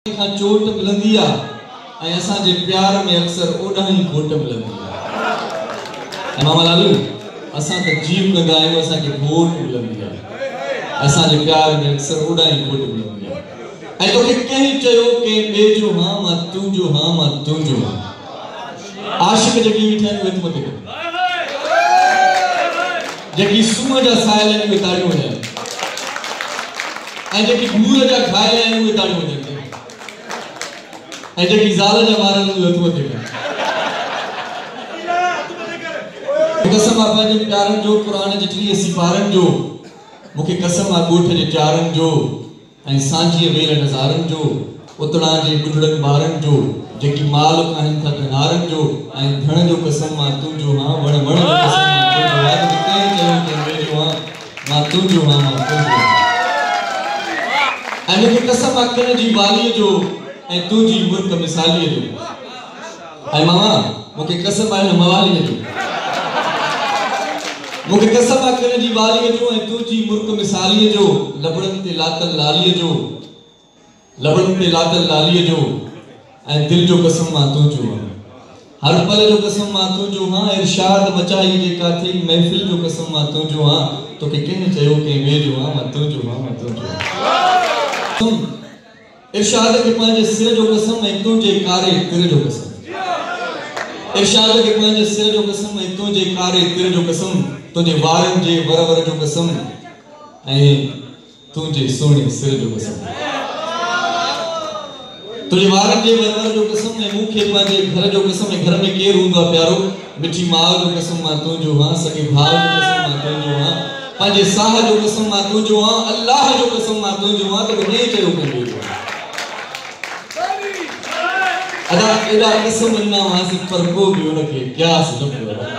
खां चोट मिलंदी आहे ऐं असांजे प्यार में अक्सर ओॾा ई घोट मिलंदी आहे। मामा लालू असां त जीव कंदा आहियूं, असांखे घोट मिलंदी आहे। असांजे प्यार में अक्सर ओॾा ई घोट मिलंदी आहे। ऐं तोखे कंहिं चयो के ॿिए जो हां मां तुंहिंजो हां मां तुंहिंजो हां। आशिक़ जेकी वेठा आहिनि उहे मथे जेकी सुम्ह जा साहिल आहिनि उहे ताड़ियूं वॼाइनि ऐं जेकी घूर जा घायल आहिनि उहे ताड़ियूं वॼाइनि ऐं जेकी ज़ाल जा ॿार आहिनि उहे हथ मथे कनि। कसम आहे पंहिंजे प्यारनि जो, क़ुरान जे 30 सिपारनि जो, मूंखे कसम आहे ॻोठ जे चारनि जो ऐं सांझीअ वेल नज़ारनि जो, उतणा जे बुढड़नि ॿारनि जो, जेकी माल काहिनि था कनारनि जो ऐं धण जो कसम मां तुंहिंजो हां, वण वण जो कसम मां तुंहिंजो हां, कंहिं चयो के मुंहिंजो हां मां तुंहिंजो हां मां तुंहिंजो हां। ऐं मूंखे कसम आहे किन जी वालीअ जो ऐं तुंहिंजी मुर्क मिसालीअ जो। ऐं मामा मूंखे कसम आहे हिन मवालीअ जो, मूंखे कसम आहे किन जी वालीअ जो ऐं तुंहिंजी मुर्क मिसालीअ जो, लबड़नि ते लातल लालीअ जो, लबड़नि ते लातल लालीअ जो ऐं दिल जो कसम मां तुंहिंजो हां। हर पल जो कसम मां तुंहिंजो हां, इरशाद मचाई जेका थी महफ़िल जो कसम मां तुंहिंजो हां। तोखे कंहिं चयो के ॿिए जो हां मां तुंहिंजो हां मां तुंहिंजो हां। इरशाद के पंहिंजे सिर जो कसम ऐं तुंहिंजे कारे तिर जो कसम। इरशाद के पंहिंजे सिर जो कसम ऐं तुंहिंजे कारे तिर जो कसम, तुंहिंजे वारनि जे वर वर जो कसम ऐं तुंहिंजे सोने सिर जो कसम। तुंहिंजे वारनि जे वर वर जो कसम ऐं मूंखे पंहिंजे घर जो कसम। ऐं घर में केरु हूंदो आहे प्यारो, मिठी माउ जो कसम मां तुंहिंजो हां, सॻे भाउ जो कसम मां तुंहिंजो हां, पंहिंजे साह जो कसम मां तुंहिंजो हां, अल्लाह जो कसम मां तुंहिंजो हां। तोखे ॿिए चयो के ॿिए जो हां। अदा एॾा कसम ॾिना हुआसीं पर को बि हुनखे क़यास न पियो।